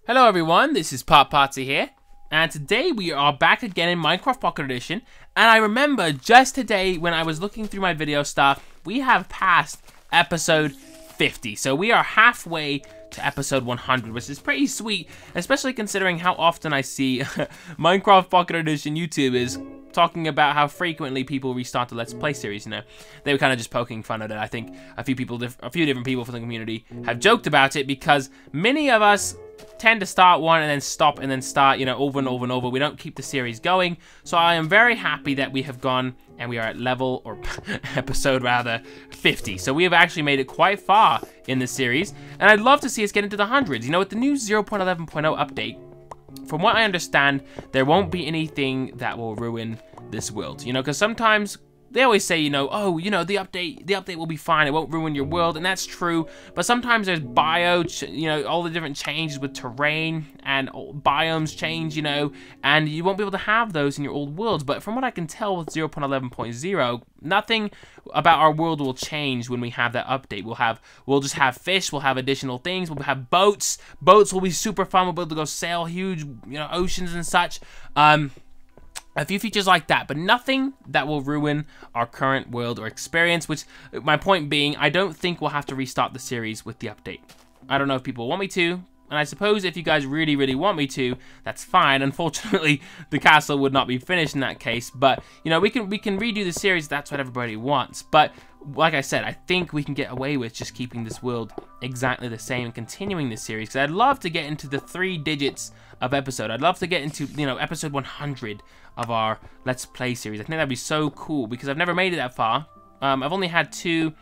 Hello everyone, this is potpotsie here, and today we are back again in Minecraft Pocket Edition. And I remember just today when I was looking through my video stuff, we have passed episode 50. So we are halfway to episode 100, which is pretty sweet, especially considering how often I see Minecraft Pocket Edition YouTubers talking about how frequently people restart the Let's Play series. You know, they were kind of just poking fun at it. I think a few different people from the community have joked about it because many of us tend to start one and then stop and then start, you know, over and over and over. We don't keep the series going. So I am very happy that we have gone and we are at level, or episode rather, 50. So we have actually made it quite far in this series. And I'd love to see us get into the hundreds. You know, with the new 0.11.0 update, from what I understand, there won't be anything that will ruin this world. You know, because sometimes they always say, you know, oh, you know, the update will be fine. It won't ruin your world, and that's true. But sometimes there's you know, all the different changes with terrain and biomes change, you know, and you won't be able to have those in your old worlds. But from what I can tell with 0.11.0, nothing about our world will change when we have that update. We'll just have fish. We'll have additional things. We'll have boats. Boats will be super fun. We'll be able to go sail huge, you know, oceans and such. A few features like that, but nothing that will ruin our current world or experience, which, my point being, I don't think we'll have to restart the series with the update. I don't know if people want me to, and I suppose if you guys really, really want me to, that's fine. Unfortunately, the castle would not be finished in that case, but, you know, we can redo the series if that's what everybody wants. But, like I said, I think we can get away with just keeping this world exactly the same and continuing this series, because I'd love to get into the 3 digits of episode. I'd love to get into, you know, episode 100 of our Let's Play series. I think that'd be so cool because I've never made it that far. I've only had two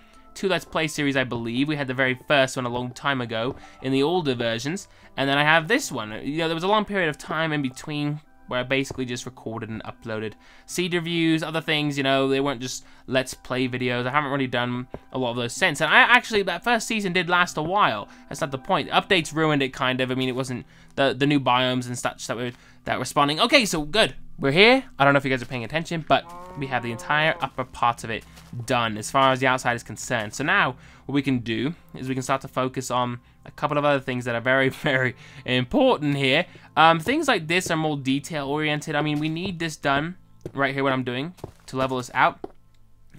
Let's Play series, I believe. We had the very first one a long time ago in the older versions, and then I have this one. You know, there was a long period of time in between where I basically just recorded and uploaded seed reviews, other things, you know, they weren't just Let's Play videos. I haven't really done a lot of those since. And I actually, that first season did last a while. That's not the point. Updates ruined it, kind of. I mean, it wasn't the new biomes and such that were spawning. Okay, so good. We're here. I don't know if you guys are paying attention, but we have the entire upper part of it done as far as the outside is concerned. So now what we can do is we can start to focus on a couple of other things that are very, very important here. Things like this are more detail oriented. I mean, we need this done right here, what I'm doing, to level this out,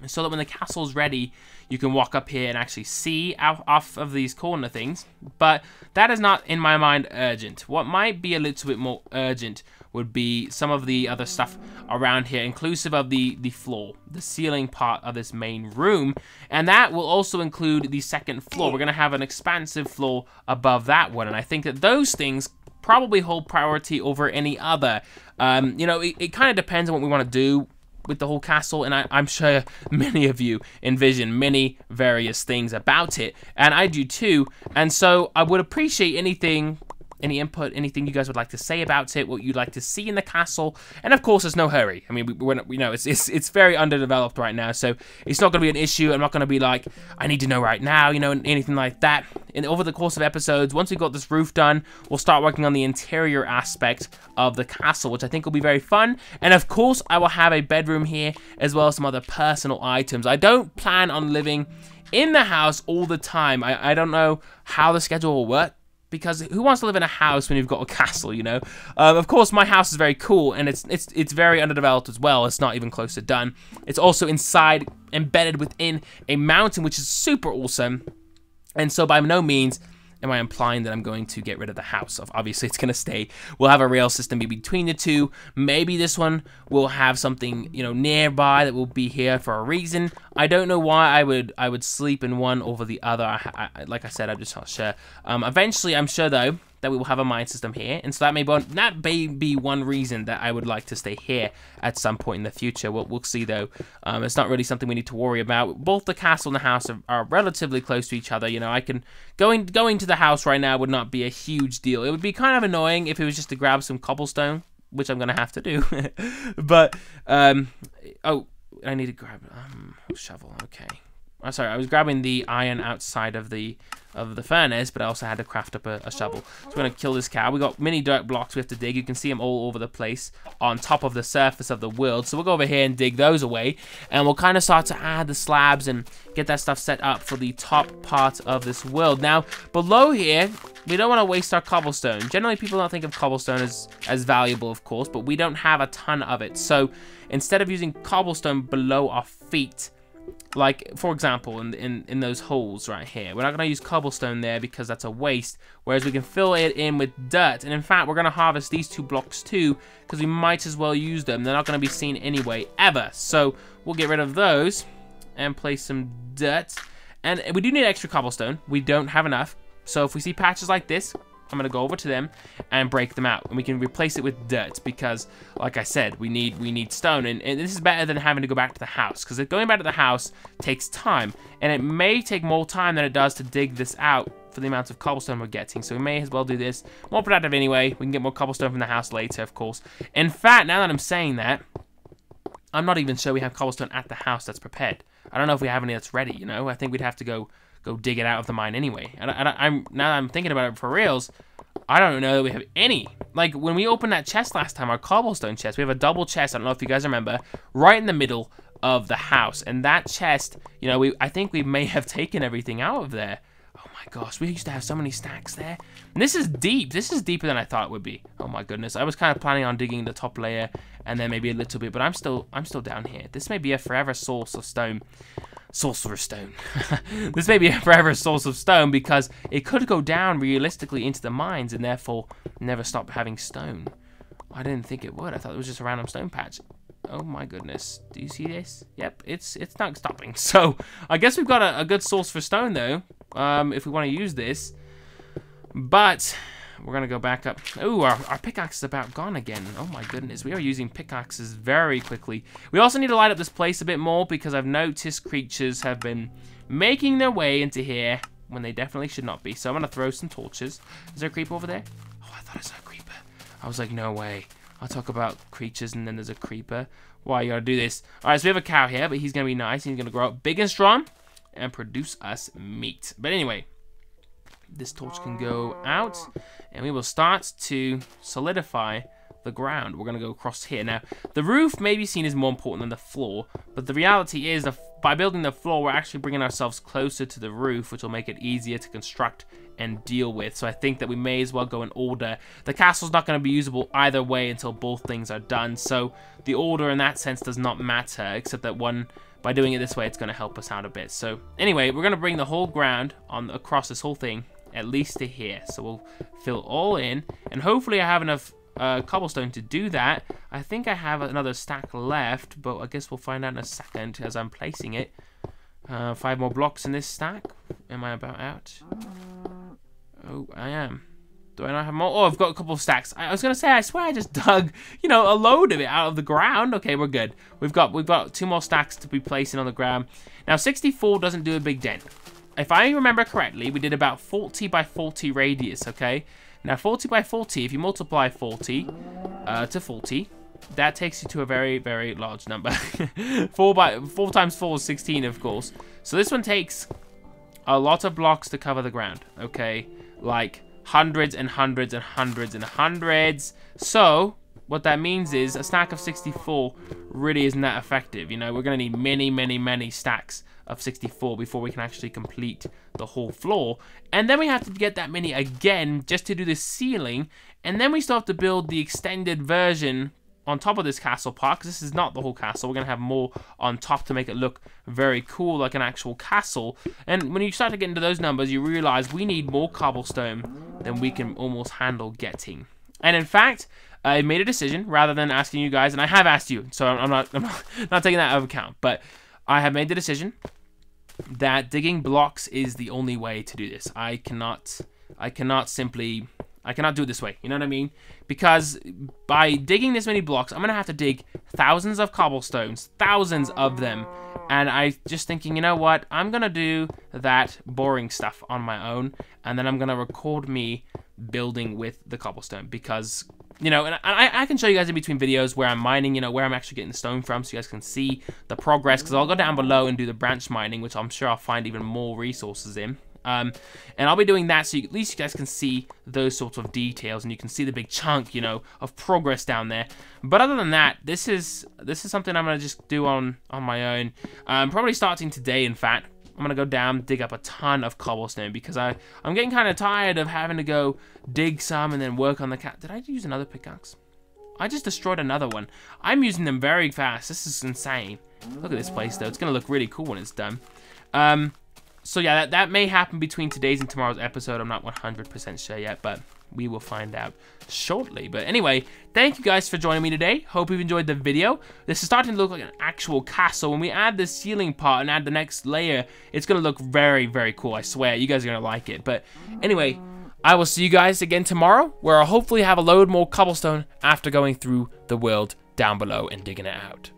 so that when the castle's ready, you can walk up here and actually see off of these corner things. But that is not, in my mind, urgent. What might be a little bit more urgent would be some of the other stuff around here, inclusive of the floor, the ceiling part of this main room. And that will also include the second floor. We're going to have an expansive floor above that one. And I think that those things probably hold priority over any other. You know, it kind of depends on what we want to do with the whole castle, and I'm sure many of you envision many various things about it, and I do too. And so I would appreciate anything, any input, anything you guys would like to say about it, what you'd like to see in the castle. And of course, there's no hurry. I mean, we know it's very underdeveloped right now, so it's not going to be an issue. I'm not going to be like, I need to know right now, you know, anything like that. And over the course of episodes, once we've got this roof done, we'll start working on the interior aspect of the castle, which I think will be very fun. And of course, I will have a bedroom here, as well as some other personal items. I don't plan on living in the house all the time. I don't know how the schedule will work, because who wants to live in a house when you've got a castle, you know? Of course, my house is very cool, and it's very underdeveloped as well. It's not even close to done. It's also inside, embedded within a mountain, which is super awesome. And so by no means am I implying that I'm going to get rid of the house. Obviously, it's going to stay. We'll have a rail system between the two. Maybe this one will have something, you know, nearby that will be here for a reason. I don't know why I would sleep in one over the other. Like I said, I'm just not sure. Eventually, I'm sure, though, that we will have a mine system here, and so that may be one reason that I would like to stay here at some point in the future. We'll see, though. It's not really something we need to worry about. Both the castle and the house are relatively close to each other. You know, I can going to the house right now would not be a huge deal. It would be kind of annoying if it was just to grab some cobblestone, which I'm gonna have to do. But oh, I need to grab a shovel. Okay. sorry, I was grabbing the iron outside of the furnace, but I also had to craft up a shovel. So we're gonna kill this cow. We got mini dirt blocks we have to dig. You can see them all over the place on top of the surface of the world. So we'll go over here and dig those away, and we'll kind of start to add the slabs and get that stuff set up for the top part of this world. Now, below here, we don't want to waste our cobblestone. Generally, people don't think of cobblestone as valuable, of course, but we don't have a ton of it. So instead of using cobblestone below our feet, like, for example, in those holes right here, we're not going to use cobblestone there because that's a waste, whereas we can fill it in with dirt. And in fact, we're going to harvest these 2 blocks too, because we might as well use them. They're not going to be seen anyway, ever. So we'll get rid of those and place some dirt. And we do need extra cobblestone. We don't have enough. So if we see patches like this, I'm going to go over to them and break them out. And we can replace it with dirt because, like I said, we need stone. And this is better than having to go back to the house, because going back to the house takes time. And it may take more time than it does to dig this out for the amount of cobblestone we're getting. So we may as well do this. More productive anyway. We can get more cobblestone from the house later, of course. In fact, now that I'm saying that, I'm not even sure we have cobblestone at the house that's prepared. I don't know if we have any that's ready, you know? I think we'd have to go dig it out of the mine anyway. Now that I'm thinking about it for reals, I don't know that we have any. Like, when we opened that chest last time, our cobblestone chest, we have a double chest, I don't know if you guys remember, right in the middle of the house. And that chest, you know, I think we may have taken everything out of there. Oh my gosh, we used to have so many stacks there. And this is deep. This is deeper than I thought it would be. Oh my goodness. I was kind of planning on digging the top layer and then maybe a little bit, but I'm still down here. This may be a forever source of stone. Sorcerer's stone. This may be a forever source of stone because it could go down realistically into the mines and therefore never stop having stone. I didn't think it would. I thought it was just a random stone patch. Oh my goodness. Do you see this? Yep, it's not stopping. So I guess we've got a good source for stone though, if we want to use this. But we're going to go back up. Ooh, our pickaxe is about gone again. Oh my goodness. We are using pickaxes very quickly. We also need to light up this place a bit more because I've noticed creatures have been making their way into here when they definitely should not be. So I'm going to throw some torches. Is there a creeper over there? Oh, I thought I saw a creeper. I was like, no way. I'll talk about creatures and then there's a creeper. Why you got to do this? All right, so we have a cow here, but he's going to be nice. He's going to grow up big and strong and produce us meat. But anyway, this torch can go out and we will start to solidify the ground. We're going to go across here. Now, the roof may be seen as more important than the floor, but the reality is by building the floor, we're actually bringing ourselves closer to the roof, which will make it easier to construct and deal with. So I think that we may as well go in order. The castle's not going to be usable either way until both things are done. So the order in that sense does not matter, except that by doing it this way, it's going to help us out a bit. So anyway, we're going to bring the whole ground across this whole thing at least to here. So we'll fill all in, and hopefully I have enough cobblestone to do that. I think I have another stack left, but I guess we'll find out in a second as I'm placing it. 5 more blocks in this stack. Am I about out? Oh, I am. Do I not have more? Oh, I've got a couple of stacks. I was gonna say, I swear I just dug, you know, a load of it out of the ground. Okay, we're good. We've got 2 more stacks to be placing on the ground. Now, 64 doesn't do a big dent. If I remember correctly, we did about 40 by 40 radius, okay? Now, 40 by 40, if you multiply 40 to 40, that takes you to a very, very large number. 4 times 4 is 16, of course. So this one takes a lot of blocks to cover the ground, okay? Like hundreds and hundreds and hundreds and hundreds. So what that means is a stack of 64 really isn't that effective. You know, we're going to need many, many, many stacks of 64 before we can actually complete the whole floor. And then we have to get that many again just to do the ceiling. And then we still have to build the extended version on top of this castle part, because this is not the whole castle. We're going to have more on top to make it look very cool, like an actual castle. And when you start to get into those numbers, you realize we need more cobblestone than we can almost handle getting. And in fact, I made a decision rather than asking you guys, and I have asked you, so I'm not taking that out of account, but I have made the decision that digging blocks is the only way to do this. I cannot do it this way, you know what I mean? Because by digging this many blocks, I'm going to have to dig thousands of cobblestones, thousands of them. And I just thinking, you know what? I'm going to do that boring stuff on my own. And then I'm going to record me building with the cobblestone. Because you know, and I can show you guys in between videos where I'm mining, you know, where I'm actually getting the stone from, so you guys can see the progress, because I'll go down below and do the branch mining, which I'm sure I'll find even more resources in. And I'll be doing that so at least you guys can see those sorts of details, and you can see the big chunk, you know, of progress down there. But other than that, this is something I'm gonna just do on my own. Probably starting today, in fact. I'm gonna go down, dig up a ton of cobblestone, because I'm getting kind of tired of having to go dig some and then work on the cat. Did I use another pickaxe? I just destroyed another one. I'm using them very fast. This is insane. Look at this place, though. It's gonna look really cool when it's done. So yeah, that may happen between today's and tomorrow's episode. I'm not 100% sure yet, but we will find out shortly. But anyway, thank you guys for joining me today. Hope you've enjoyed the video. This is starting to look like an actual castle. When we add this ceiling part and add the next layer, it's going to look very, very cool. I swear, you guys are going to like it. But anyway, I will see you guys again tomorrow, where I'll hopefully have a load more cobblestone after going through the world down below and digging it out.